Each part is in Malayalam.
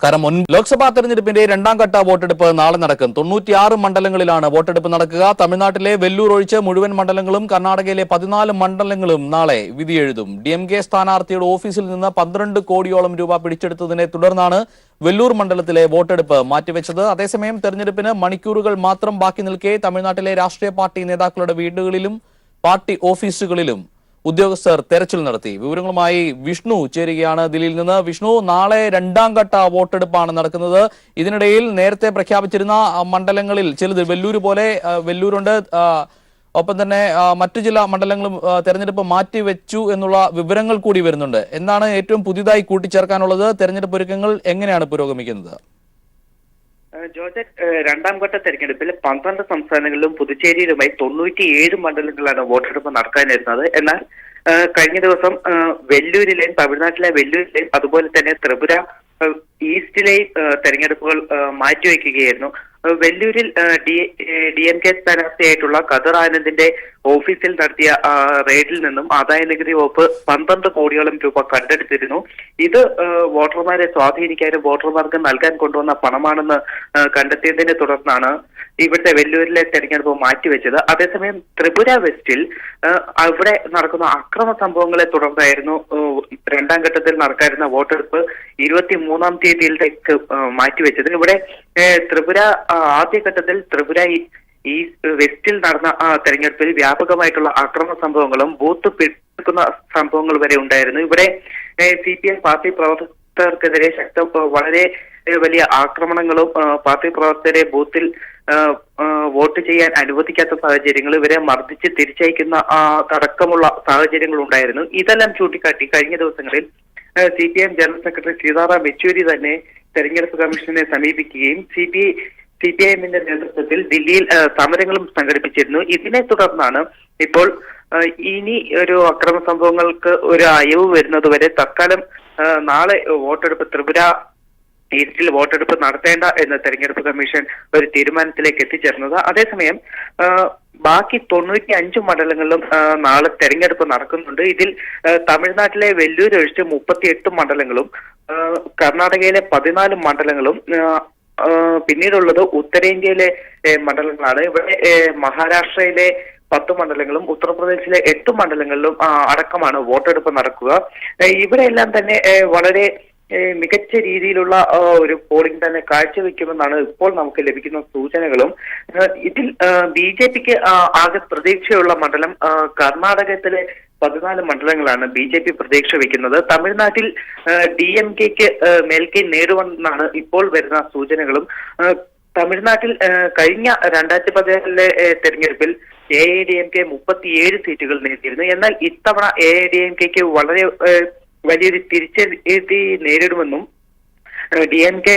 നമസ്കാരം. ലോക്സഭാ തെരഞ്ഞെടുപ്പിന്റെ രണ്ടാം ഘട്ട വോട്ടെടുപ്പ് നാളെ നടക്കും. 96 മണ്ഡലങ്ങളിലാണ് വോട്ടെടുപ്പ് നടക്കുക. തമിഴ്നാട്ടിലെ വെല്ലൂർ ഒഴിച്ച് മുഴുവൻ മണ്ഡലങ്ങളും കർണാടകയിലെ 14 മണ്ഡലങ്ങളും നാളെ വിധിയെഴുതും. DMK സ്ഥാനാർത്ഥിയുടെ ഓഫീസിൽ നിന്ന് 12 കോടിയോളം രൂപ പിടിച്ചെടുത്തതിനെ തുടർന്നാണ് വെല്ലൂർ മണ്ഡലത്തിലെ വോട്ടെടുപ്പ് മാറ്റിവെച്ചത്. അതേസമയം തെരഞ്ഞെടുപ്പിന് മണിക്കൂറുകൾ മാത്രം ബാക്കി നിൽക്കെ തമിഴ്നാട്ടിലെ രാഷ്ട്രീയ പാർട്ടി നേതാക്കളുടെ വീടുകളിലും പാർട്ടി ഓഫീസുകളിലും ഉദ്യോഗസ്ഥർ തെരച്ചിൽ നടത്തി. വിവരങ്ങളുമായി വിഷ്ണു ചേരുകയാണ് ദില്ലിയിൽ നിന്ന്. വിഷ്ണു, നാളെ രണ്ടാം ഘട്ട വോട്ടെടുപ്പാണ് നടക്കുന്നത്. ഇതിനിടയിൽ നേരത്തെ പ്രഖ്യാപിച്ചിരുന്ന മണ്ഡലങ്ങളിൽ ചിലത് വെല്ലൂര് പോലെ വെല്ലൂരുണ്ട്, ഒപ്പം തന്നെ മറ്റു ചില മണ്ഡലങ്ങളും തെരഞ്ഞെടുപ്പ് മാറ്റിവെച്ചു എന്നുള്ള വിവരങ്ങൾ കൂടി വരുന്നുണ്ട്. എന്താണ് ഏറ്റവും പുതിയതായി കൂട്ടിച്ചേർക്കാനുള്ളത്? തെരഞ്ഞെടുപ്പ് ഒരുക്കങ്ങൾ എങ്ങനെയാണ് പുരോഗമിക്കുന്നത്? ജോർജറ്റ്, രണ്ടാം ഘട്ട തെരഞ്ഞെടുപ്പിൽ 12 സംസ്ഥാനങ്ങളിലും പുതുച്ചേരിയിലുമായി 97 മണ്ഡലങ്ങളിലാണ് വോട്ടെടുപ്പ് നടക്കാനിരുന്നത്. എന്നാൽ കഴിഞ്ഞ ദിവസം വെല്ലൂരിലെയും തമിഴ്നാട്ടിലെ വെല്ലൂരിലെയും അതുപോലെ തന്നെ ത്രിപുര ഈസ്റ്റിലെയും തെരഞ്ഞെടുപ്പുകൾ മാറ്റിവെക്കുകയായിരുന്നു. വെല്ലൂരിൽ DMK സ്ഥാനാർത്ഥിയായിട്ടുള്ള ഖദർ ആനന്ദിന്റെ ഓഫീസിൽ നടത്തിയ റെയ്ഡിൽ നിന്നും ആദായ നികുതി വകുപ്പ് 12 കോടിയോളം രൂപ കണ്ടെടുത്തിരുന്നു. ഇത് വോട്ടർമാരെ സ്വാധീനിക്കാനും വോട്ടർമാർക്ക് നൽകാൻ കൊണ്ടുവന്ന പണമാണെന്ന് കണ്ടെത്തിയതിനെ തുടർന്നാണ് ഇവിടുത്തെ വെല്ലൂരിലെ തെരഞ്ഞെടുപ്പ് മാറ്റിവെച്ചത്. അതേസമയം ത്രിപുര വെസ്റ്റിൽ അവിടെ നടക്കുന്ന അക്രമ സംഭവങ്ങളെ തുടർന്നായിരുന്നു രണ്ടാം ഘട്ടത്തിൽ നടക്കാനിരുന്ന വോട്ടെടുപ്പ് 23-ാം തീയതിയിലേക്ക് മാറ്റിവെച്ചത്. ഇവിടെ ത്രിപുര ആദ്യഘട്ടത്തിൽ ത്രിപുര ഈ വെസ്റ്റിൽ നടന്ന തെരഞ്ഞെടുപ്പിൽ വ്യാപകമായിട്ടുള്ള അക്രമ സംഭവങ്ങളും ബൂത്ത് പിടിക്കുന്ന സംഭവങ്ങൾ വരെ ഉണ്ടായിരുന്നു. ഇവിടെ CPM പാർട്ടി പ്രവർത്തകർക്കെതിരെ വളരെ വലിയ ആക്രമണങ്ങളും പാർട്ടി പ്രവർത്തകരെ ബൂത്തിൽ വോട്ട് ചെയ്യാൻ അനുവദിക്കാത്ത സാഹചര്യങ്ങൾ, ഇവരെ മർദ്ദിച്ച് തിരിച്ചയക്കുന്ന അടക്കമുള്ള സാഹചര്യങ്ങൾ ഉണ്ടായിരുന്നു. ഇതെല്ലാം ചൂണ്ടിക്കാട്ടി കഴിഞ്ഞ ദിവസങ്ങളിൽ CPM general secretary Sitaram Yechury തന്നെ തെരഞ്ഞെടുപ്പ് കമ്മീഷനെ സമീപിക്കുകയും CPIMന്റെ നേതൃത്വത്തിൽ ദില്ലിയിൽ സമരങ്ങളും സംഘടിപ്പിച്ചിരുന്നു. ഇതിനെ തുടർന്നാണ് ഇപ്പോൾ ഇനി ഒരു അക്രമ സംഭവങ്ങൾക്ക് ഒരു അയവ് വരുന്നതുവരെ തൽക്കാലം നാളെ വോട്ടെടുപ്പ് ത്രിപുര ഈസ്റ്റിൽ വോട്ടെടുപ്പ് നടത്തേണ്ട എന്ന് തെരഞ്ഞെടുപ്പ് കമ്മീഷൻ ഒരു തീരുമാനത്തിലേക്ക് എത്തിച്ചേർന്നത്. അതേസമയം ബാക്കി 95 മണ്ഡലങ്ങളിലും നാളെ തെരഞ്ഞെടുപ്പ് നടക്കുന്നുണ്ട്. ഇതിൽ തമിഴ്നാട്ടിലെ വെല്ലൂർ ഒഴിച്ച് 38 മണ്ഡലങ്ങളും കർണാടകയിലെ 14 മണ്ഡലങ്ങളും പിന്നീടുള്ളത് ഉത്തരേന്ത്യയിലെ മണ്ഡലങ്ങളാണ്. ഇവിടെ മഹാരാഷ്ട്രയിലെ 10 മണ്ഡലങ്ങളും ഉത്തർപ്രദേശിലെ 8 മണ്ഡലങ്ങളിലും അടക്കമാണ് വോട്ടെടുപ്പ് നടക്കുക. ഇവിടെയെല്ലാം തന്നെ വളരെ മികച്ച രീതിയിലുള്ള ഒരു പോളിംഗ് തന്നെ കാഴ്ചവെക്കുമെന്നാണ് ഇപ്പോൾ നമുക്ക് ലഭിക്കുന്ന സൂചനകളും. ഇതിൽ BJPക്ക് ആകെ പ്രതീക്ഷയുള്ള മണ്ഡലം കർണാടകത്തിലെ 14 മണ്ഡലങ്ങളാണ് BJP പ്രതീക്ഷ വെക്കുന്നത്. തമിഴ്നാട്ടിൽ DMKക്ക് മേൽക്കൈ നേടുമെന്നാണ് ഇപ്പോൾ വരുന്ന സൂചനകളും. തമിഴ്നാട്ടിൽ കഴിഞ്ഞ 2014 തെരഞ്ഞെടുപ്പിൽ AIADMK 37 സീറ്റുകൾ നേടിയിരുന്നു. എന്നാൽ ഇത്തവണ AIADMKക്ക് വളരെ വലിയൊരു തിരിച്ചടി നേരിടുമെന്നും DMK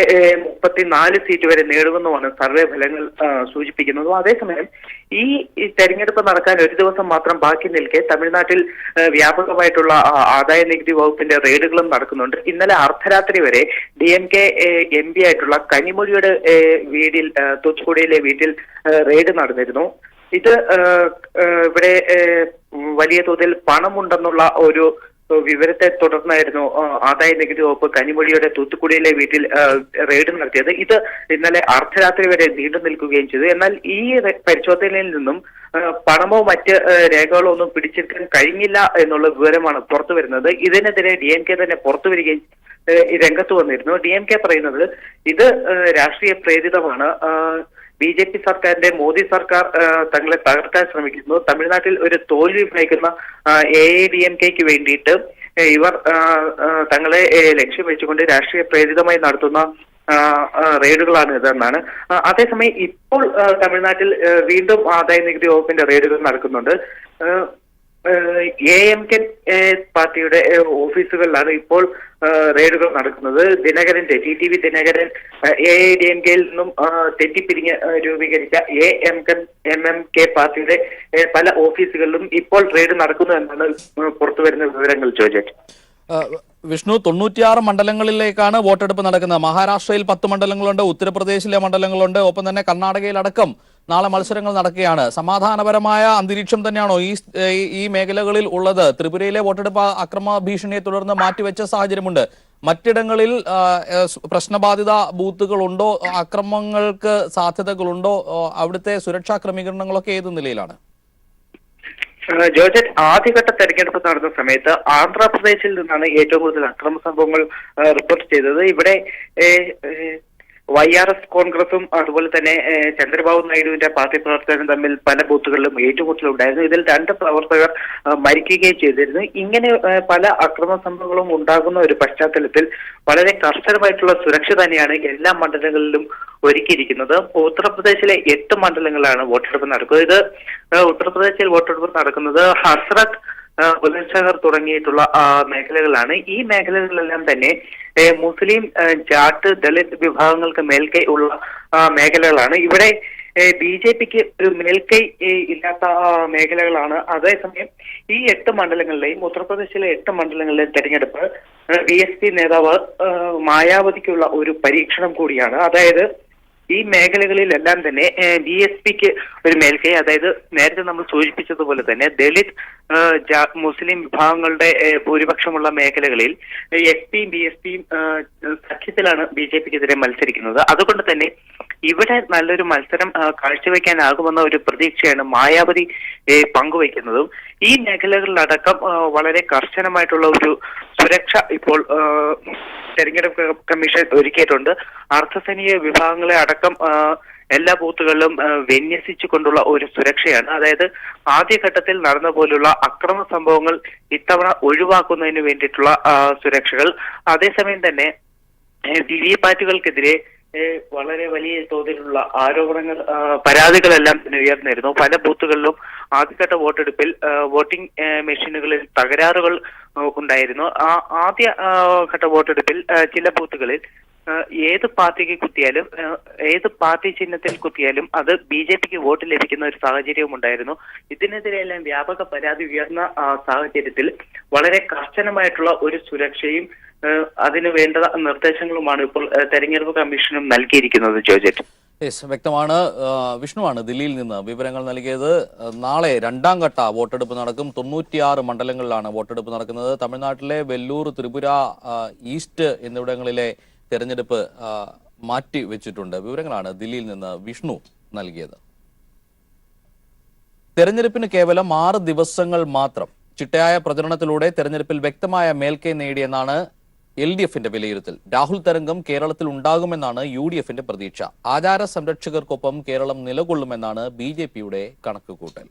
34 സീറ്റ് വരെ നേടുമെന്നുമാണ് സർവേ ഫലങ്ങൾ സൂചിപ്പിക്കുന്നത്. അതേസമയം ഈ തെരഞ്ഞെടുപ്പ് നടക്കാൻ ഒരു ദിവസം മാത്രം ബാക്കി നിൽക്കെ തമിഴ്നാട്ടിൽ വ്യാപകമായിട്ടുള്ള ആദായ നികുതി വകുപ്പിന്റെ റെയ്ഡുകളും നടക്കുന്നുണ്ട്. ഇന്നലെ അർദ്ധരാത്രി വരെ DMK MP ആയിട്ടുള്ള കനിമൊഴിയുടെ വീട്ടിൽ, തൂത്തുക്കുടിയിലെ വീട്ടിൽ റെയ്ഡ് നടന്നിരുന്നു. ഇത് ഇവിടെ വലിയ തോതിൽ പണമുണ്ടെന്നുള്ള ഒരു വിവരത്തെ തുടർന്നായിരുന്നു ആദായ നികുതി വകുപ്പ് കനിമൊഴിയുടെ തൂത്തുക്കുടിയിലെ വീട്ടിൽ റെയ്ഡ് നടത്തിയത്. ഇത് ഇന്നലെ അർദ്ധരാത്രി വരെ നീണ്ടു നിൽക്കുകയും ചെയ്തു. എന്നാൽ ഈ പരിശോധനയിൽ നിന്നും പണമോ മറ്റ് രേഖകളോ ഒന്നും പിടിച്ചെടുക്കാൻ കഴിഞ്ഞില്ല എന്നുള്ള വിവരമാണ് പുറത്തു വരുന്നത്. ഇതിനെതിരെ DMK തന്നെ പുറത്തു വരികയും രംഗത്ത് വന്നിരുന്നു. DMK പറയുന്നത് ഇത് രാഷ്ട്രീയ പ്രേരിതമാണ്. BJP സർക്കാരിന്റെ മോദി സർക്കാർ തങ്ങളെ തകർക്കാൻ ശ്രമിക്കുന്നു. തമിഴ്നാട്ടിൽ ഒരു തോൽവി ഭയക്കുന്ന AIADMKക്ക് വേണ്ടിയിട്ട് ഇവർ തങ്ങളെ ലക്ഷ്യം വെച്ചുകൊണ്ട് രാഷ്ട്രീയ പ്രേരിതമായി നടത്തുന്ന റെയ്ഡുകളാണ് ഇതെന്നാണ്. അതേസമയം ഇപ്പോൾ തമിഴ്നാട്ടിൽ വീണ്ടും ആദായ നികുതി വകുപ്പിന്റെ റെയ്ഡുകൾ നടക്കുന്നുണ്ട്. AMK പാർട്ടിയുടെ ഓഫീസുകളിലാണ് ഇപ്പോൾ റെയ്ഡുകൾ നടക്കുന്നത്. ദിനകരന്റെ TTV ദിനകരൻ AIADMKയിൽ നിന്നും തെറ്റിപ്പിരിഞ്ഞ് രൂപീകരിച്ച MMK പാർട്ടിയുടെ പല ഓഫീസുകളിലും ഇപ്പോൾ റെയ്ഡ് നടക്കുന്നു എന്നാണ് പുറത്തുവരുന്ന വിവരങ്ങൾ. ജോർജറ്റ്, വിഷ്ണു, 96 മണ്ഡലങ്ങളിലേക്കാണ് വോട്ടെടുപ്പ് നടക്കുന്നത്. മഹാരാഷ്ട്രയിൽ 10 മണ്ഡലങ്ങളുണ്ട്, ഉത്തർപ്രദേശിലെ മണ്ഡലങ്ങളുണ്ട്, ഒപ്പം തന്നെ കർണാടകയിലടക്കം നാളെ മത്സരങ്ങൾ നടക്കുകയാണ്. സമാധാനപരമായ അന്തരീക്ഷം തന്നെയാണോ ഈ മേഖലകളിൽ ഉള്ളത്? ത്രിപുരയിലെ വോട്ടെടുപ്പ് അക്രമ ഭീഷണിയെ തുടർന്ന് മാറ്റിവെച്ച സാഹചര്യമുണ്ട്. മറ്റിടങ്ങളിൽ പ്രശ്നബാധിത ബൂത്തുകളുണ്ടോ, അക്രമങ്ങൾക്ക് സാധ്യതകളുണ്ടോ, അവിടുത്തെ സുരക്ഷാ ക്രമീകരണങ്ങളൊക്കെ ഏത് നിലയിലാണ്? ജോർജറ്റ്, ആദ്യഘട്ട തെരഞ്ഞെടുപ്പ് നടന്ന സമയത്ത് ആന്ധ്രാപ്രദേശിൽ നിന്നാണ് ഏറ്റവും കൂടുതൽ അക്രമ സംഭവങ്ങൾ റിപ്പോർട്ട് ചെയ്തത്. ഇവിടെ YRS കോൺഗ്രസും അതുപോലെ തന്നെ ചന്ദ്രബാബു നായിഡുവിന്റെ പാർട്ടി പ്രവർത്തകരും തമ്മിൽ പല ബൂത്തുകളിലും ഏറ്റുമുട്ടലുണ്ടായിരുന്നു. ഇതിൽ 2 പ്രവർത്തകർ മരിക്കുകയും ചെയ്തിരുന്നു. ഇങ്ങനെ പല അക്രമ സംഭവങ്ങളും ഉണ്ടാകുന്ന ഒരു പശ്ചാത്തലത്തിൽ വളരെ കർശനമായിട്ടുള്ള സുരക്ഷ തന്നെയാണ് എല്ലാ മണ്ഡലങ്ങളിലും ഒരുക്കിയിരിക്കുന്നത്. ഉത്തർപ്രദേശിലെ 8 മണ്ഡലങ്ങളിലാണ് വോട്ടെടുപ്പ് നടക്കുന്നത്. ഇത് ഉത്തർപ്രദേശിൽ വോട്ടെടുപ്പ് നടക്കുന്നത് ഹസ്രത്ത്, ബുലന്ദ്ശഹർ തുടങ്ങിയിട്ടുള്ള മേഖലകളാണ്. ഈ മേഖലകളിലെല്ലാം തന്നെ മുസ്ലിം, ജാട്ട്, ദളിത് വിഭാഗങ്ങൾക്ക് മേൽക്കൈ ഉള്ള മേഖലകളാണ്. ഇവിടെ BJPക്ക് ഒരു മേൽക്കൈ ഇല്ലാത്ത മേഖലകളാണ്. അതേസമയം ഈ 8 മണ്ഡലങ്ങളിലെയും ഉത്തർപ്രദേശിലെ 8 മണ്ഡലങ്ങളിലെയും തെരഞ്ഞെടുപ്പ് BSP നേതാവ് മായാവതിക്കുള്ള ഒരു പരീക്ഷണം കൂടിയാണ്. അതായത് ഈ മേഖലകളിലെല്ലാം തന്നെ BSPക്ക് ഒരു മേൽക്കൈ, അതായത് നേരത്തെ നമ്മൾ സൂചിപ്പിച്ചതുപോലെ തന്നെ ദളിത്, മുസ്ലിം വിഭാഗങ്ങളുടെ ഭൂരിപക്ഷമുള്ള മേഖലകളിൽ SP-യും BSPയും സഖ്യത്തിലാണ് BJPക്കെതിരെ മത്സരിക്കുന്നത്. അതുകൊണ്ട് തന്നെ ഇവിടെ നല്ലൊരു മത്സരം കാഴ്ചവെക്കാനാകുമെന്ന ഒരു പ്രതീക്ഷയാണ് മായാവതി പങ്കുവയ്ക്കുന്നതും. ഈ മേഖലകളിലടക്കം വളരെ കർശനമായിട്ടുള്ള ഒരു സുരക്ഷ ഇപ്പോൾ തെരഞ്ഞെടുപ്പ് കമ്മീഷൻ ഒരുക്കിയിട്ടുണ്ട്. അർദ്ധസൈനിക വിഭാഗങ്ങളെ അടക്കം എല്ലാ ബൂത്തുകളിലും വിന്യസിച്ചുകൊണ്ടുള്ള ഒരു സുരക്ഷയാണ്. അതായത് ആദ്യഘട്ടത്തിൽ നടന്ന പോലുള്ള അക്രമ സംഭവങ്ങൾ ഇത്തവണ ഒഴിവാക്കുന്നതിന് വേണ്ടിയിട്ടുള്ള സുരക്ഷകൾ. അതേസമയം തന്നെ വിവിപാറ്റുകൾക്കെതിരെ വളരെ വലിയ തോതിലുള്ള ആരോപണങ്ങൾ, പരാതികളെല്ലാം ഉയർന്നിരുന്നു. പല ബൂത്തുകളിലും ആദ്യഘട്ട വോട്ടെടുപ്പിൽ വോട്ടിംഗ് മെഷീനുകളിൽ തകരാറുകൾ ഉണ്ടായിരുന്നു. ആദ്യ ഘട്ട വോട്ടെടുപ്പിൽ ചില ബൂത്തുകളിൽ ഏത് പാർട്ടിക്ക് കുത്തിയാലും, ഏത് പാർട്ടി ചിഹ്നത്തിൽ കുത്തിയാലും അത് BJPക്ക് വോട്ട് ലഭിക്കുന്ന ഒരു സാഹചര്യവും ഉണ്ടായിരുന്നു. ഇതിനെതിരെയെല്ലാം വ്യാപക പരാതി ഉയർന്ന സാഹചര്യത്തിൽ വളരെ കർശനമായിട്ടുള്ള ഒരു സുരക്ഷയും അതിന് വേണ്ട നിർദ്ദേശങ്ങളുമാണ് ഇപ്പോൾ തെരഞ്ഞെടുപ്പ് കമ്മീഷനും നൽകിയിരിക്കുന്നത്. ജോർജറ്റ്, വ്യക്തമാണ്. വിഷ്ണുവാണ് ദില്ലിയിൽ നിന്ന് വിവരങ്ങൾ നൽകിയത്. നാളെ 2ാം ഘട്ട വോട്ടെടുപ്പ് നടക്കും. 96 മണ്ഡലങ്ങളിലാണ് വോട്ടെടുപ്പ് നടക്കുന്നത്. തമിഴ്നാട്ടിലെ വെല്ലൂർ, ത്രിപുര, ഈസ്റ്റ് എന്നിവിടങ്ങളിലെ തെരഞ്ഞെടുപ്പ് മാറ്റി വെച്ചിട്ടുണ്ട്. വിവരങ്ങളാണ് ദില്ലിയിൽ നിന്ന് വിഷ്ണു നൽകിയത്. തെരഞ്ഞെടുപ്പിന് കേവലം 6 ദിവസങ്ങൾ മാത്രം. ചിട്ടയായ പ്രചരണത്തിലൂടെ തെരഞ്ഞെടുപ്പിൽ വ്യക്തമായ മേൽക്കൈ നേടിയെന്നാണ് LDFന്റെ വിലയിരുത്തൽ. രാഹുൽ തരംഗം കേരളത്തിൽ ഉണ്ടാകുമെന്നാണ് UDFന്റെ പ്രതീക്ഷ. ആചാര സംരക്ഷകർക്കൊപ്പം കേരളം നിലകൊള്ളുമെന്നാണ് BJPയുടെ കണക്കുകൂട്ടൽ.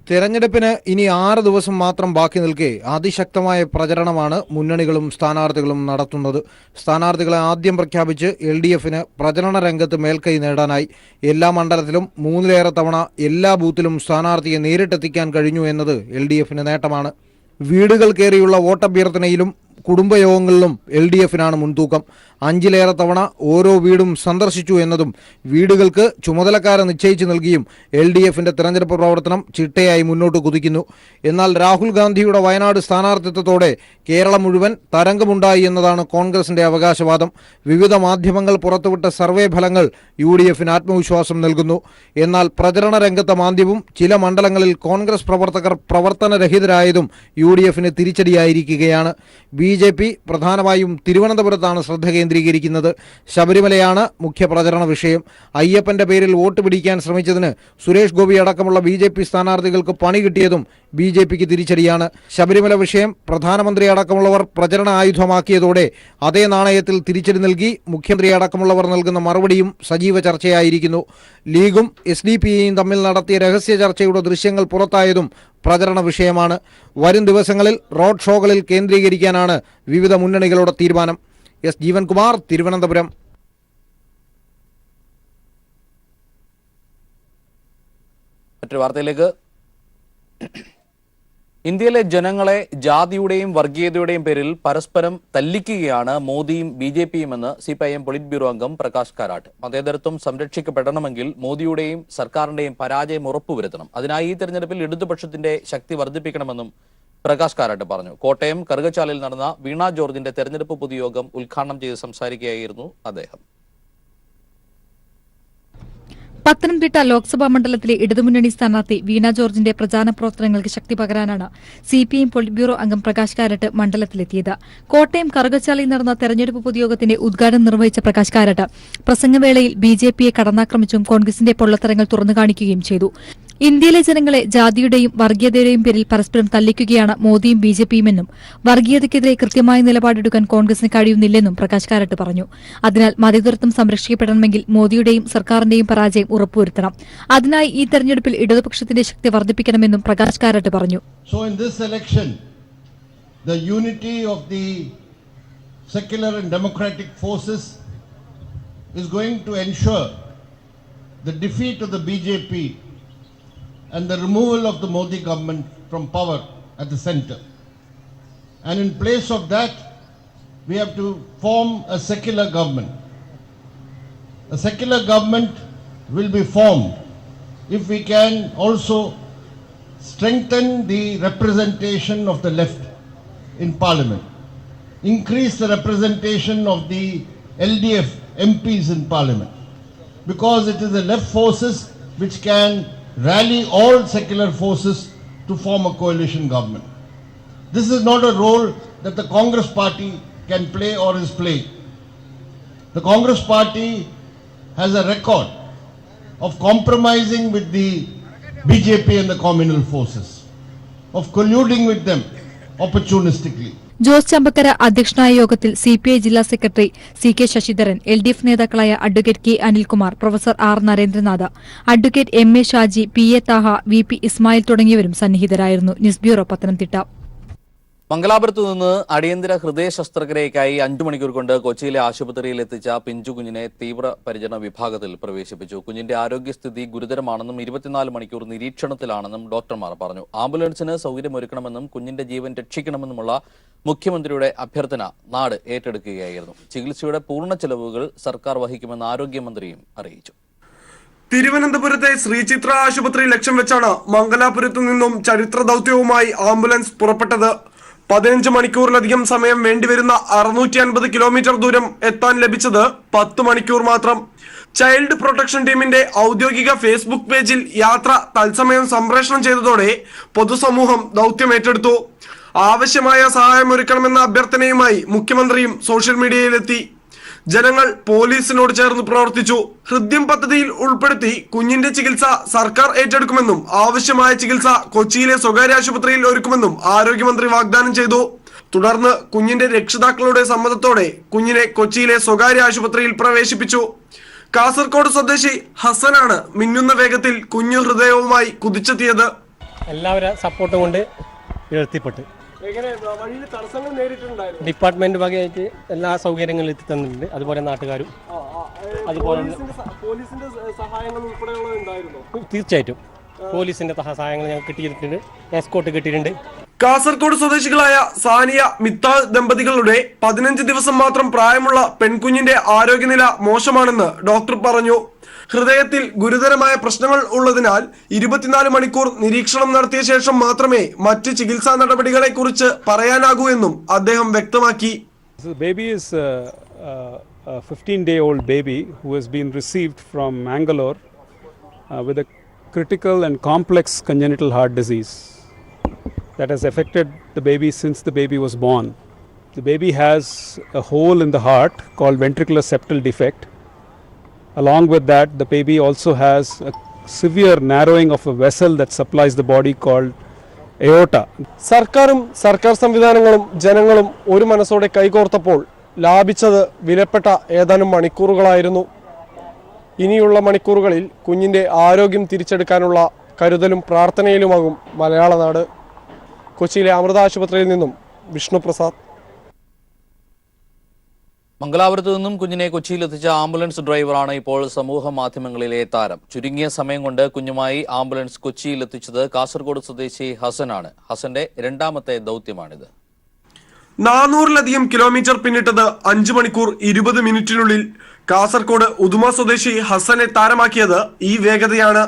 തെരഞ്ഞെടുപ്പിന് ഇനി 6 ദിവസം മാത്രം ബാക്കി നിൽക്കെ അതിശക്തമായ പ്രചരണമാണ് മുന്നണികളും സ്ഥാനാർത്ഥികളും നടത്തുന്നത്. സ്ഥാനാർത്ഥികളെ ആദ്യം പ്രഖ്യാപിച്ച് LDFന് പ്രചരണ രംഗത്ത് മേൽക്കൈ നേടാനായി. എല്ലാ മണ്ഡലത്തിലും 3ലേറെ തവണ എല്ലാ ബൂത്തിലും സ്ഥാനാർത്ഥിയെ നേരിട്ടെത്തിക്കാൻ കഴിഞ്ഞു എന്നത് LDFന് നേട്ടമാണ്. വീടുകൾ കയറിയുള്ള വോട്ടഭ്യർത്ഥനയിലും കുടുംബയോഗങ്ങളിലും LDFനാണ് മുൻതൂക്കം. 5ലേറെ തവണ ഓരോ വീടും സന്ദർശിച്ചു എന്നതും വീടുകൾക്ക് ചുമതലക്കാരെ നിശ്ചയിച്ചു നൽകിയും LDFന്റെ തെരഞ്ഞെടുപ്പ് പ്രവർത്തനം ചിട്ടയായി മുന്നോട്ട് കുതിക്കുന്നു. എന്നാൽ രാഹുൽ ഗാന്ധിയുടെ വയനാട് സ്ഥാനാർത്ഥിത്വത്തോടെ കേരളം മുഴുവൻ തരംഗമുണ്ടായി എന്നതാണ് കോൺഗ്രസിന്റെ അവകാശവാദം. വിവിധ മാധ്യമങ്ങൾ പുറത്തുവിട്ട സർവേ ഫലങ്ങൾ UDFന് ആത്മവിശ്വാസം നൽകുന്നു. എന്നാൽ പ്രചരണ രംഗത്തെ മാന്ദ്യവും ചില മണ്ഡലങ്ങളിൽ കോൺഗ്രസ് പ്രവർത്തകർ പ്രവർത്തനരഹിതരായതും UDFന് തിരിച്ചടിയായിരിക്കുകയാണ്. BJP പ്രധാനമായും തിരുവനന്തപുരത്താണ് ശ്രദ്ധ കേന്ദ്രീകരിക്കുന്നത്. ശബരിമലയാണ് മുഖ്യ പ്രചരണ വിഷയം. അയ്യപ്പന്റെ പേരിൽ വോട്ട് പിടിക്കാൻ ശ്രമിച്ചതിന് സുരേഷ് ഗോപി അടക്കമുള്ള BJP സ്ഥാനാർത്ഥികൾക്ക് പണി കിട്ടിയതും BJPക്ക് തിരിച്ചടിയാണ്. ശബരിമല വിഷയം പ്രധാനമന്ത്രി അടക്കമുള്ളവർ പ്രചരണ ആയുധമാക്കിയതോടെ അതേ നാണയത്തിൽ തിരിച്ചടി നൽകി മുഖ്യമന്ത്രി അടക്കമുള്ളവർ നൽകുന്ന മറുപടിയും സജീവ ചർച്ചയായിരിക്കുന്നു. ലീഗും SDPയും തമ്മിൽ നടത്തിയ രഹസ്യ ചർച്ചയുടെ ദൃശ്യങ്ങൾ പുറത്തായതും പ്രചരണ വിഷയമാണ്. വരും ദിവസങ്ങളിൽ റോഡ് ഷോകളിൽ കേന്ദ്രീകരിക്കാനാണ് വിവിധ മുന്നണികളുടെ തീരുമാനം. ജീവൻകുമാർ, തിരുവനന്തപുരം. മറ്റൊരു വാർത്തയിലേക്ക്. ഇന്ത്യയിലെ ജനങ്ങളെ ജാതിയുടെയും വർഗീയതയുടെയും പേരിൽ പരസ്പരം തല്ലിക്കുകയാണ് മോദിയും BJPയും എന്ന് CPIM പൊളിറ്റ് ബ്യൂറോ അംഗം പ്രകാശ് കാരാട്ട്. മതേതരത്വം സംരക്ഷിക്കപ്പെടണമെങ്കിൽ മോദിയുടെയും സർക്കാരിന്റെയും പരാജയം ഉറപ്പുവരുത്തണം. അതിനായി ഈ തെരഞ്ഞെടുപ്പിൽ ഇടതുപക്ഷത്തിന്റെ ശക്തി വർദ്ധിപ്പിക്കണമെന്നും പ്രകാശ് കാരാട്ട് പറഞ്ഞു. കോട്ടയം കറുകച്ചാലിൽ നടന്ന വീണ ജോർജിന്റെ തെരഞ്ഞെടുപ്പ് പൊതുയോഗം ഉദ്ഘാടനം ചെയ്ത് സംസാരിക്കുകയായിരുന്നു അദ്ദേഹം. പത്തനംതിട്ട ലോക്സഭാ മണ്ഡലത്തിലെ ഇടതുമുന്നണി സ്ഥാനാർത്ഥി വീണ ജോർജിന്റെ പ്രചാരണ പ്രവർത്തനങ്ങൾക്ക് ശക്തി പകരാനാണ് സിപിഐഎം പൊളിറ്റ് ബ്യൂറോ അംഗം പ്രകാശ് കാരാട്ട് മണ്ഡലത്തിലെത്തിയത്. കോട്ടയം കറുകച്ചാലിൽ നടന്ന തെരഞ്ഞെടുപ്പ് പൊതുയോഗത്തിന്റെ ഉദ്ഘാടനം നിർവഹിച്ച പ്രകാശ് കാരാട്ട് പ്രസംഗവേളയിൽ ബിജെപിയെ കടന്നാക്രമിച്ചും കോൺഗ്രസിന്റെ പൊള്ളത്തരങ്ങൾ തുറന്നുകാണിക്കുകയും ചെയ്തു. ഇന്ത്യയിലെ ജനങ്ങളെ ജാതിയുടെയും വർഗീയതയുടെയും പേരിൽ പരസ്പരം തല്ലിക്കുകയാണ് മോദിയും ബിജെപിയുമെന്നും വർഗീയതയ്ക്കെതിരെ കൃത്യമായ നിലപാടെടുക്കാൻ കോൺഗ്രസിന് കഴിയുന്നില്ലെന്നും പ്രകാശ് കാരാട്ട് പറഞ്ഞു. അതിനാൽ മതേതരത്വം സംരക്ഷിക്കപ്പെടണമെങ്കിൽ മോദിയുടെയും സർക്കാരിന്റെയും പരാജയം ഉറപ്പുവരുത്തണം. അതിനായി ഈ തെരഞ്ഞെടുപ്പിൽ ഇടതുപക്ഷത്തിന്റെ ശക്തി വർദ്ധിപ്പിക്കണമെന്നും പ്രകാശ് കാരാട്ട് പറഞ്ഞു. So in this election, the unity of the secular and democratic forces is going to ensure the defeat of the BJP and the removal of the Modi government from power at the center. And in place of that, we have to form a secular government. A secular government will be formed if we can also strengthen the representation of the left in parliament, increase the representation of the LDF MPs in parliament, because it is the left forces which can rally all secular forces to form a coalition government. This is not a role that the Congress party can play or is playing. The Congress party has a record of compromising with the BJP and the communal forces, of colluding with them opportunistically. Jose Champakkara അധ്യക്ഷനായ യോഗത്തിൽ സിപിഐ ജില്ലാ സെക്രട്ടറി CK ശശിധരൻ, LDF നേതാക്കളായ advocate K Anilkumar, professor R Narendranath, advocate MA Shaji, PA Thaha, VP Ismail തുടങ്ങിയവരും സന്നിഹിതരായിരുന്നു. News bureau, Pathanamthitta. മംഗലാപുരത്തു നിന്ന് അടിയന്തര ഹൃദയ ശസ്ത്രക്രിയയ്ക്കായി 5 മണിക്കൂർ കൊണ്ട് കൊച്ചിയിലെ ആശുപത്രിയിൽ എത്തിച്ച പിഞ്ചു കുഞ്ഞിനെ തീവ്രപരിചരണ വിഭാഗത്തിൽ പ്രവേശിപ്പിച്ചു. കുഞ്ഞിന്റെ ആരോഗ്യസ്ഥിതി ഗുരുതരമാണെന്നും 24 മണിക്കൂർ നിരീക്ഷണത്തിലാണെന്നും ഡോക്ടർമാർ പറഞ്ഞു. ആംബുലൻസിന് സൗകര്യമൊരുക്കണമെന്നും കുഞ്ഞിന്റെ ജീവൻ രക്ഷിക്കണമെന്നുമുള്ള മുഖ്യമന്ത്രിയുടെ അഭ്യർത്ഥന നാട് ഏറ്റെടുക്കുകയായിരുന്നു. ചികിത്സയുടെ പൂർണ്ണ ചെലവുകൾ സർക്കാർ വഹിക്കുമെന്ന് ആരോഗ്യമന്ത്രിയും അറിയിച്ചു. തിരുവനന്തപുരത്തെ ശ്രീചിത്ര ആശുപത്രി ലക്ഷ്യം വെച്ചാണ് മംഗലാപുരത്തു നിന്നും ചരിത്ര ദൌത്യവുമായി ആംബുലൻസ് പുറപ്പെട്ടത്. 15 മണിക്കൂറിലധികം സമയം വേണ്ടിവരുന്ന 650 കിലോമീറ്റർ ദൂരം എത്താൻ ലഭിച്ചത് 10 മണിക്കൂർ മാത്രം. ചൈൽഡ് പ്രൊട്ടക്ഷൻ ടീമിന്റെ ഔദ്യോഗിക ഫേസ്ബുക്ക് പേജിൽ യാത്ര തത്സമയം സംപ്രേഷണം ചെയ്തതോടെ പൊതുസമൂഹം ദൌത്യം ഏറ്റെടുത്തു. ആവശ്യമായ സഹായമൊരുക്കണമെന്ന അഭ്യർത്ഥനയുമായി മുഖ്യമന്ത്രിയും സോഷ്യൽ മീഡിയയിലെത്തി. ജനങ്ങൾ പോലീസിനോട് ചേർന്ന് പ്രവർത്തിച്ചു. ഹൃദ്യം പദ്ധതിയിൽ ഉൾപ്പെടുത്തി കുഞ്ഞിന്റെ ചികിത്സ സർക്കാർ ഏറ്റെടുക്കുമെന്നും ആവശ്യമായ ചികിത്സ കൊച്ചിയിലെ സ്വകാര്യ ആശുപത്രിയിൽ ഒരുക്കുമെന്നും ആരോഗ്യമന്ത്രി വാഗ്ദാനം ചെയ്തു. തുടർന്ന് കുഞ്ഞിന്റെ രക്ഷിതാക്കളുടെ സമ്മതത്തോടെ കുഞ്ഞിനെ കൊച്ചിയിലെ സ്വകാര്യ ആശുപത്രിയിൽ പ്രവേശിപ്പിച്ചു. കാസർഗോഡ് സ്വദേശി ഹസനാണ് മിന്നുന്ന വേഗത്തിൽ കുഞ്ഞു ഹൃദയവുമായി കുതിച്ചെത്തിയത്. എല്ലാവരും സപ്പോർട്ടും കൊണ്ട് എത്തിപ്പെട്ടു. ഡിപ്പാർട്ട്മെന്റ് വകയായിട്ട് എല്ലാ സൗകര്യങ്ങളും എത്തി തന്നിട്ടുണ്ട്. അതുപോലെ നാട്ടുകാരും അതുപോലെ തീർച്ചയായിട്ടും പോലീസിന്റെ സഹായങ്ങൾ ഞങ്ങൾക്ക് കിട്ടിയിട്ടുണ്ട്. എസ്കോർട്ട് കിട്ടിയിട്ടുണ്ട്. കാസർഗോഡ് സ്വദേശികളായ സാനിയ മിത്താൽ ദമ്പതികളുടെ 15 ദിവസം മാത്രം പ്രായമുള്ള പെൺകുഞ്ഞിന്റെ ആരോഗ്യനില മോശമാണെന്ന് ഡോക്ടർ പറഞ്ഞു. ഹൃദയത്തിൽ ഗുരുതരമായ പ്രശ്നങ്ങൾ ഉള്ളതിനാൽ 24 മണിക്കൂർ നിരീക്ഷണം നടത്തിയ ശേഷം മാത്രമേ മറ്റ് ചികിത്സാ നടപടികളെ കുറിച്ച് പറയാനാകൂ എന്നും അദ്ദേഹം വ്യക്തമാക്കി. Baby is a 15-day-old baby who has been received from Mangalore with a critical and complex congenital heart disease that has affected the baby since the baby was born. The baby has a hole in the heart called ventricular septal defect. Along with that, the baby also has a severe narrowing of a vessel that supplies the body called aorta. സർക്കാരും സർക്കാർ സംവിധാനങ്ങളും ജനങ്ങളും ഒരു മനസ്സോടെ കൈകോർത്തപ്പോൾ ലാഭിച്ചത് വിലപ്പെട്ട ഏതാനും മണിക്കൂറുകളായിരുന്നു. ഇനിയുള്ള മണിക്കൂറുകളിൽ കുഞ്ഞിന്റെ ആരോഗ്യം തിരിച്ചെടുക്കാനുള്ള കരുതലും പ്രാർത്ഥനയിലുമാകും മലയാള നാട്. കൊച്ചിയിലെ അമൃത ആശുപത്രിയിൽ നിന്നും വിഷ്ണുപ്രസാദ്. മംഗലാപുരത്ത് നിന്നും കുഞ്ഞിനെ കൊച്ചിയിലെത്തിച്ച ആംബുലൻസ് ഡ്രൈവറാണ് ഇപ്പോൾ സമൂഹ മാധ്യമങ്ങളിലെ താരം. ചുരുങ്ങിയ സമയം കൊണ്ട് കുഞ്ഞുമായി ആംബുലൻസ് കൊച്ചിയിലെത്തിച്ചത് കാസർഗോഡ് സ്വദേശി ഹസനാണ്. ഹസന്റെ രണ്ടാമത്തെ ദൌത്യമാണിത്. 400-ലധികം കിലോമീറ്റർ പിന്നിട്ടത് 5 മണിക്കൂർ 20 മിനിറ്റിനുള്ളിൽ. കാസർഗോഡ് ഉദുമ സ്വദേശി ഹസനെ താരമാക്കിയത് ഈ വേഗതയാണ്.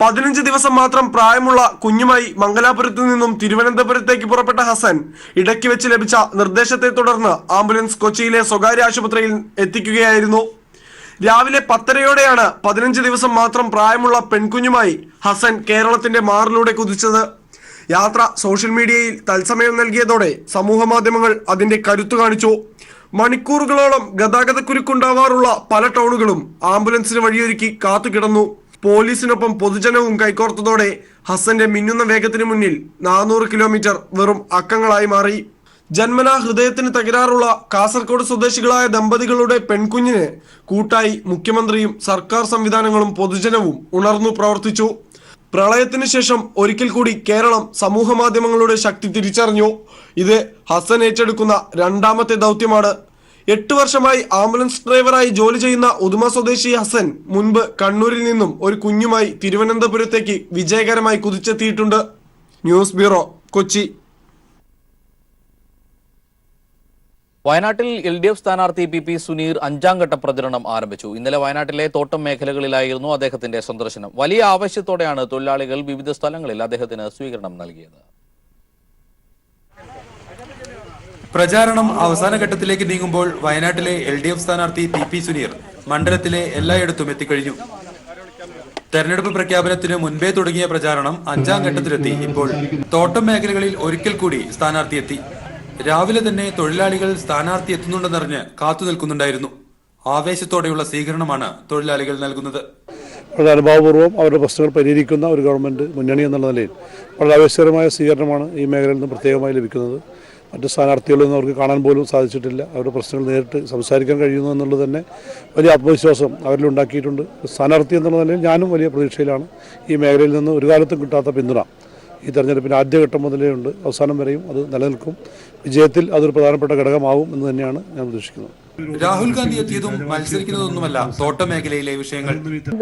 15 ദിവസം മാത്രം പ്രായമുള്ള കുഞ്ഞുമായി മംഗലാപുരത്തു നിന്നും തിരുവനന്തപുരത്തേക്ക് പുറപ്പെട്ട ഹസൻ ഇടയ്ക്ക് വെച്ച് ലഭിച്ച നിർദ്ദേശത്തെ തുടർന്ന് ആംബുലൻസ് കൊച്ചിയിലെ സ്വകാര്യ ആശുപത്രിയിൽ എത്തിക്കുകയായിരുന്നു. രാവിലെ 10:30യോടെയാണ് 15 ദിവസം മാത്രം പ്രായമുള്ള പെൺകുഞ്ഞുമായി ഹസൻ കേരളത്തിന്റെ മാറിലൂടെ കുതിച്ചത്. യാത്ര സോഷ്യൽ മീഡിയയിൽ തത്സമയം നൽകിയതോടെ സമൂഹ മാധ്യമങ്ങൾ അതിന്റെ കരുത്തു കാണിച്ചു. മണിക്കൂറുകളോളം ഗതാഗതക്കുരുക്കുണ്ടാവാറുള്ള പല ടൗണുകളും ആംബുലൻസിന് വഴിയൊരുക്കി കാത്തുകിടന്നു. പോലീസിനൊപ്പം പൊതുജനവും കൈകോർത്തതോടെ ഹസന്റെ മിന്നുന്ന വേഗത്തിന് മുന്നിൽ 400 കിലോമീറ്റർ വെറും അക്കങ്ങളായി മാറി. ജന്മനാ ഹൃദയത്തിന് തകരാറുള്ള കാസർഗോഡ് സ്വദേശികളായ ദമ്പതികളുടെ പെൺകുഞ്ഞിന് കൂട്ടായി മുഖ്യമന്ത്രിയും സർക്കാർ സംവിധാനങ്ങളും പൊതുജനവും ഉണർന്നു പ്രവർത്തിച്ചു. പ്രളയത്തിന് ശേഷം ഒരിക്കൽ കൂടി കേരളം സമൂഹ മാധ്യമങ്ങളുടെ ശക്തി തിരിച്ചറിഞ്ഞു. ഇത് ഹസൻ ഏറ്റെടുക്കുന്ന രണ്ടാമത്തെ ദൗത്യമാണ്. 8 വർഷമായി ആംബുലൻസ് ഡ്രൈവറായി ജോലി ചെയ്യുന്ന ഉദുമ സ്വദേശി ഹസൻ മുൻപ് കണ്ണൂരിൽ നിന്നും ഒരു കുഞ്ഞുമായി തിരുവനന്തപുരത്തേക്ക് വിജയകരമായി കുതിച്ചെത്തിയിട്ടുണ്ട്. News bureau, Kochi. വയനാട്ടിൽ LDF സ്ഥാനാർത്ഥി PP സുനീർ 5ാം ഘട്ട പ്രചരണം ആരംഭിച്ചു. ഇന്നലെ വയനാട്ടിലെ തോട്ടം മേഖലകളിലായിരുന്നു അദ്ദേഹത്തിന്റെ സന്ദർശനം. വലിയ ആവേശത്തോടെയാണ് തൊഴിലാളികൾ വിവിധ സ്ഥലങ്ങളിൽ അദ്ദേഹത്തിന് സ്വീകരണം നൽകിയത്. പ്രചാരണം അവസാന ഘട്ടത്തിലേക്ക് നീങ്ങുമ്പോൾ വയനാട്ടിലെ LDF സ്ഥാനാർത്ഥി PP സുനീർ മണ്ഡലത്തിലെ എല്ലായിടത്തും എത്തിക്കഴിഞ്ഞു. തെരഞ്ഞെടുപ്പ് പ്രഖ്യാപനത്തിന് മുൻപേ തുടങ്ങിയ പ്രചാരണം 5ാം ഘട്ടത്തിലെത്തി. ഇപ്പോൾ തോട്ടം മേഖലകളിൽ ഒരിക്കൽ കൂടി സ്ഥാനാർത്ഥി എത്തി. രാവിലെ തന്നെ തൊഴിലാളികൾ സ്ഥാനാർത്ഥി എത്തുന്നുണ്ടെന്നറിഞ്ഞ് കാത്തു നിൽക്കുന്നുണ്ടായിരുന്നു. ആവേശത്തോടെയുള്ള സ്വീകരണമാണ് തൊഴിലാളികൾ നൽകുന്നത്. വളരെ അനുഭാവപൂർവ്വം അവരുടെ പ്രശ്നങ്ങൾ പരിഹരിക്കുന്ന ഒരു ഗവൺമെന്റ് മുന്നണി എന്നുള്ള നിലയിൽ വളരെ ആവേശകരമായ സ്വീകരണമാണ് ഈ മേഖലയിൽ നിന്ന് പ്രത്യേകമായി ലഭിക്കുന്നത്. മറ്റ് സ്ഥാനാർത്ഥികളൊന്നും അവർക്ക് കാണാൻ പോലും സാധിച്ചിട്ടില്ല. അവരുടെ പ്രശ്നങ്ങൾ നേരിട്ട് സംസാരിക്കാൻ കഴിയുന്നു എന്നുള്ളത് തന്നെ വലിയ ആത്മവിശ്വാസം അവരിൽ ഉണ്ടാക്കിയിട്ടുണ്ട്. സ്ഥാനാർത്ഥി എന്നുള്ള നിലയിൽ ഞാനും വലിയ പ്രതീക്ഷയിലാണ്. ഈ മേഖലയിൽ നിന്ന് ഒരു കാലത്തും കിട്ടാത്ത പിന്തുണ ഈ തെരഞ്ഞെടുപ്പിൻ്റെ ആദ്യഘട്ടം മുതലേ ഉണ്ട്. അവസാനം വരെയും അത് നിലനിൽക്കും. വിജയത്തിൽ അതൊരു പ്രധാനപ്പെട്ട ഘടകമാവും എന്ന് തന്നെയാണ് ഞാൻ പ്രതീക്ഷിക്കുന്നത്. രാഹുൽ ഗാന്ധി എത്തിയതും മത്സരിക്കുന്നതൊന്നുമല്ല തോട്ടം മേഖലയിലെ വിഷയങ്ങൾ.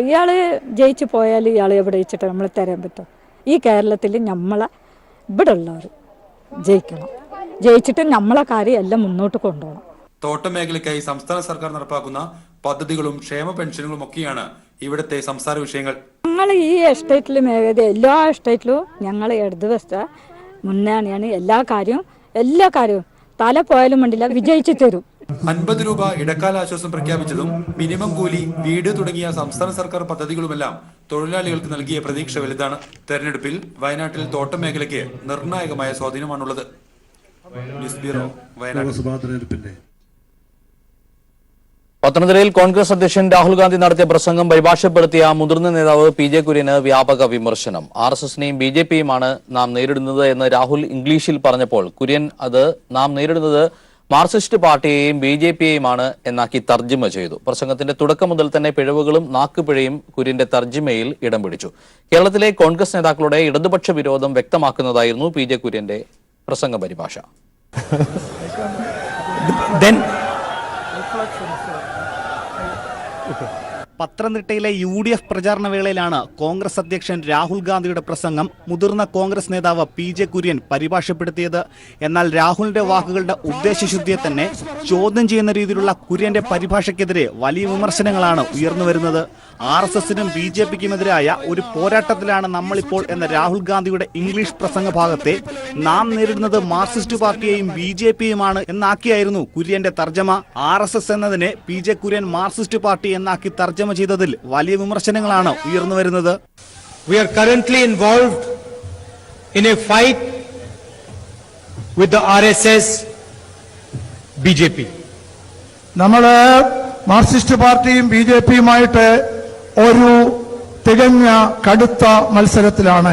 ഇയാള് ജയിച്ചു പോയാൽ ഇയാളെ എവിടെ വെച്ചിട്ട് നമ്മൾ തരാൻ പറ്റും? ഈ കേരളത്തിൽ നമ്മളെ ഇവിടെ ഉള്ളവർ ജയിക്കണം. ജയിച്ചിട്ട് നമ്മളെ കാര്യം എല്ലാം മുന്നോട്ട് കൊണ്ടുപോകണം. തോട്ടം മേഖലയ്ക്കായി സംസ്ഥാന സർക്കാർ നടപ്പാക്കുന്ന പദ്ധതികളും ക്ഷേമ പെൻഷനുകളും ഒക്കെയാണ് ഇവിടുത്തെ സംസാര വിഷയങ്ങൾ. ഞങ്ങൾ ഈ എസ്റ്റേറ്റിലും എല്ലാ എസ്റ്റേറ്റിലും ഞങ്ങൾ ഇടതുവശ മുന്നണിയാണ്. എല്ലാ കാര്യവും തല പോയാലും വേണ്ടില്ല വിജയിച്ചു തരും. 50 രൂപ ഇടക്കാല ആശ്വാസം പ്രഖ്യാപിച്ചതും മിനിമം കൂലി, വീട് തുടങ്ങിയ സംസ്ഥാന സർക്കാർ പദ്ധതികളുമെല്ലാം തൊഴിലാളികൾക്ക് നൽകിയ പ്രതീക്ഷ വലുതാണ്. തെരഞ്ഞെടുപ്പിൽ വയനാട്ടിൽ തോട്ടം മേഖലയ്ക്ക് നിർണായകമായ സ്വാധീനമാണുള്ളത്. News bureau, Wayanad. പത്തനംതിട്ടയിൽ കോൺഗ്രസ് അധ്യക്ഷൻ രാഹുൽ ഗാന്ധി നടത്തിയ പ്രസംഗം പരിഭാഷപ്പെടുത്തിയ മുതിർന്ന നേതാവ് PJ കുര്യന് വ്യാപക വിമർശനം. RSSനെയും BJPയുമാണ് നാം നേരിടുന്നത് എന്ന് രാഹുൽ ഇംഗ്ലീഷിൽ പറഞ്ഞപ്പോൾ കുര്യൻ അത് നാം നേരിടുന്നത് മാർക്സിസ്റ്റ് പാർട്ടിയെയും BJPയെയുമാണ് എന്നാക്കി തർജ്ജിമ ചെയ്തു. പ്രസംഗത്തിന്റെ തുടക്കം മുതൽ തന്നെ പിഴവുകളും നാക്കുപിഴയും കുര്യന്റെ തർജ്ജിമയിൽ ഇടം പിടിച്ചു. കേരളത്തിലെ കോൺഗ്രസ് നേതാക്കളുടെ ഇടതുപക്ഷ വിരോധം വ്യക്തമാക്കുന്നതായിരുന്നു PJ കുര്യന്റെ പ്രസംഗ പരിഭാഷ. പത്തനംതിട്ടയിലെ UDF പ്രചാരണ വേളയിലാണ് കോൺഗ്രസ് അധ്യക്ഷൻ രാഹുൽ ഗാന്ധിയുടെ പ്രസംഗം മുതിർന്ന കോൺഗ്രസ് നേതാവ് PJ കുര്യൻ പരിഭാഷപ്പെടുത്തിയത്. എന്നാൽ രാഹുലിന്റെ വാക്കുകളുടെ ഉദ്ദേശശുദ്ധിയെ തന്നെ ചോദ്യം ചെയ്യുന്ന രീതിയിലുള്ള കുര്യന്റെ പരിഭാഷയ്ക്കെതിരെ വലിയ വിമർശനങ്ങളാണ് ഉയർന്നുവരുന്നത്. RSSനും BJPക്കുമെതിരായ ഒരു പോരാട്ടത്തിലാണ് നമ്മളിപ്പോൾ എന്ന രാഹുൽ ഗാന്ധിയുടെ ഇംഗ്ലീഷ് പ്രസംഗ ഭാഗത്തെ നാം നേരിടുന്നത് മാർക്സിസ്റ്റ് പാർട്ടിയെയും BJPയുമാണ് എന്നാക്കിയായിരുന്നു കുര്യന്റെ തർജ്ജമ. RSS എന്നതിനെ PJ കുര്യൻ മാർക്സിസ്റ്റ് പാർട്ടി എന്നാക്കി തർജ്ജമ ചെയ്തതിൽ വലിയ വിമർശനങ്ങളാണ് ഉയർന്നു വരുന്നത്. We are currently involved in a fight with the RSS BJP. നമ്മള് മാർക്സിസ്റ്റ് പാർട്ടിയും BJPയുമായിട്ട് ഒരു തികഞ്ഞ കടുത്ത മത്സരത്തിലാണ്.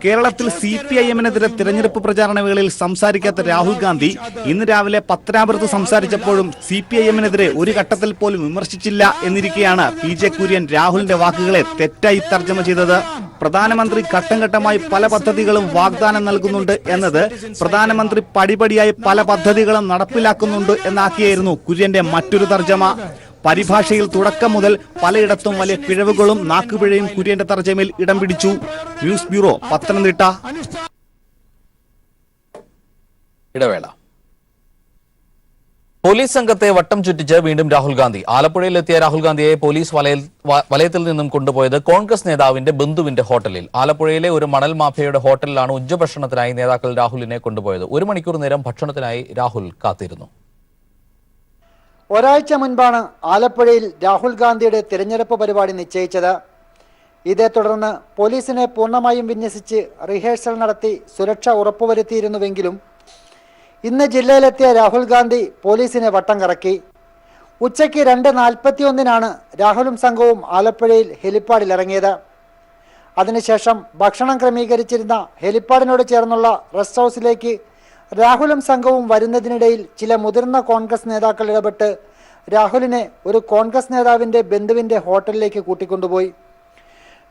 കേരളത്തിൽ CPIMനെതിരെ തിരഞ്ഞെടുപ്പ് പ്രചാരണ വേളയിൽ സംസാരിക്കാത്ത രാഹുൽ ഗാന്ധി ഇന്ന് രാവിലെ പത്തനാപുരത്ത് സംസാരിച്ചപ്പോഴും CPIMനെതിരെ ഒരു ഘട്ടത്തിൽ പോലും വിമർശിച്ചില്ല എന്നിരിക്കെയാണ് PJ കുര്യൻ രാഹുലിന്റെ വാക്കുകളെ തെറ്റായി തർജ്ജമ ചെയ്തത്. പ്രധാനമന്ത്രി ഘട്ടം ഘട്ടമായി പല പദ്ധതികളും വാഗ്ദാനം നൽകുന്നുണ്ട് എന്നത് പ്രധാനമന്ത്രി പടിപടിയായി പല പദ്ധതികളും നടപ്പിലാക്കുന്നുണ്ട് എന്നാക്കിയായിരുന്നു കുര്യന്റെ മറ്റൊരു തർജ്ജമ. പരിഭാഷയിൽ തുടക്കം മുതൽ പലയിടത്തും വലിയ പിഴവുകളും നാക്കുപിഴയും കുര്യന്റെ തർജ്ജമയിൽ ഇടം പിടിച്ചു. News bureau, Pathanamthitta. ഇടവേള. പോലീസ് സംഘത്തെ വട്ടം ചുറ്റിച്ച് വീണ്ടും രാഹുൽ ഗാന്ധി. ആലപ്പുഴയിലെത്തിയ രാഹുൽ ഗാന്ധിയെ പോലീസ് വലയത്തിൽ നിന്നും കൊണ്ടുപോയത് കോൺഗ്രസ് നേതാവിന്റെ ബന്ധുവിന്റെ ഹോട്ടലിൽ. ആലപ്പുഴയിലെ ഒരു മണൽ മാഫിയയുടെ ഹോട്ടലിലാണ് ഉച്ചഭക്ഷണത്തിനായി നേതാക്കൾ രാഹുലിനെ കൊണ്ടുപോയത്. 1 മണിക്കൂർ നേരം ഭക്ഷണത്തിനായി രാഹുൽ കാത്തിരുന്നു. ഒരാഴ്ച മുൻപാണ് ആലപ്പുഴയിൽ രാഹുൽ ഗാന്ധിയുടെ തിരഞ്ഞെടുപ്പ് പരിപാടി നിശ്ചയിച്ചത്. ഇതേ തുടർന്ന് പോലീസിനെ പൂർണ്ണമായും വിന്യസിച്ച് റിഹേഴ്സൽ നടത്തി സുരക്ഷ ഉറപ്പുവരുത്തിയിരുന്നുവെങ്കിലും ഇന്ന് ജില്ലയിലെത്തിയ രാഹുൽ ഗാന്ധി പോലീസിനെ വട്ടം കറക്കി. ഉച്ചയ്ക്ക് 2:41 രാഹുലും സംഘവും ആലപ്പുഴയിൽ ഹെലിപ്പാഡിലിറങ്ങിയത്. അതിനുശേഷം ഭക്ഷണം ക്രമീകരിച്ചിരുന്ന ഹെലിപ്പാഡിനോട് ചേർന്നുള്ള റെസ്റ്റ് ഹൗസിലേക്ക് രാഹുലും സംഘവും വരുന്നതിനിടയിൽ ചില മുതിർന്ന കോൺഗ്രസ് നേതാക്കൾ ഇടപെട്ട് രാഹുലിനെ ഒരു കോൺഗ്രസ് നേതാവിൻ്റെ ബന്ധുവിൻ്റെ ഹോട്ടലിലേക്ക് കൂട്ടിക്കൊണ്ടുപോയി.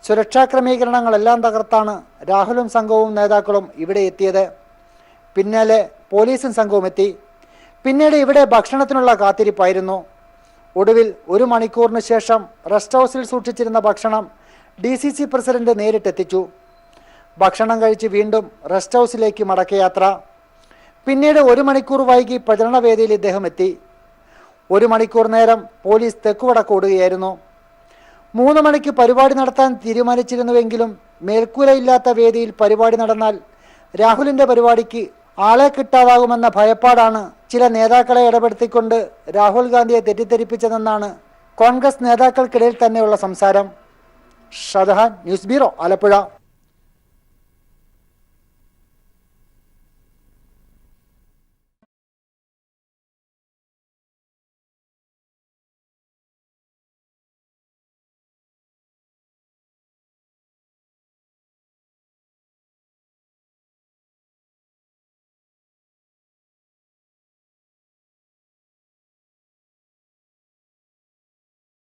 സുരക്ഷാ ക്രമീകരണങ്ങളെല്ലാം തകർത്താണ് രാഹുലും സംഘവും നേതാക്കളും ഇവിടെ എത്തിയത്. പിന്നാലെ പോലീസും സംഘവും എത്തി. പിന്നീട് ഇവിടെ ഭക്ഷണത്തിനുള്ള കാത്തിരിപ്പായിരുന്നു. ഒടുവിൽ 1 മണിക്കൂറിന് ശേഷം റെസ്റ്റ് ഹൗസിൽ സൂക്ഷിച്ചിരുന്ന ഭക്ഷണം DCC പ്രസിഡന്റ് നേരിട്ടെത്തിച്ചു. ഭക്ഷണം കഴിച്ച് വീണ്ടും റെസ്റ്റ് ഹൗസിലേക്ക് മടക്കയാത്ര. പിന്നീട് 1 മണിക്കൂർ വൈകി പ്രചരണ വേദിയിൽ ഇദ്ദേഹം എത്തി. 1 മണിക്കൂർ നേരം പോലീസ് തെക്കുവടക്ക് ഓടുകയായിരുന്നു. 3 മണിക്ക് പരിപാടി നടത്താൻ തീരുമാനിച്ചിരുന്നുവെങ്കിലും മേൽക്കൂരയില്ലാത്ത വേദിയിൽ പരിപാടി നടന്നാൽ രാഹുലിന്റെ പരിപാടിക്ക് ആളെ കിട്ടാതാകുമെന്ന ഭയപ്പാടാണ് ചില നേതാക്കളെ ഇടപെടുത്തിക്കൊണ്ട് രാഹുൽ ഗാന്ധിയെ തെറ്റിദ്ധരിപ്പിച്ചതെന്നാണ് കോൺഗ്രസ് നേതാക്കൾക്കിടയിൽ തന്നെയുള്ള സംസാരം. Shajahan, news bureau, Alappuzha.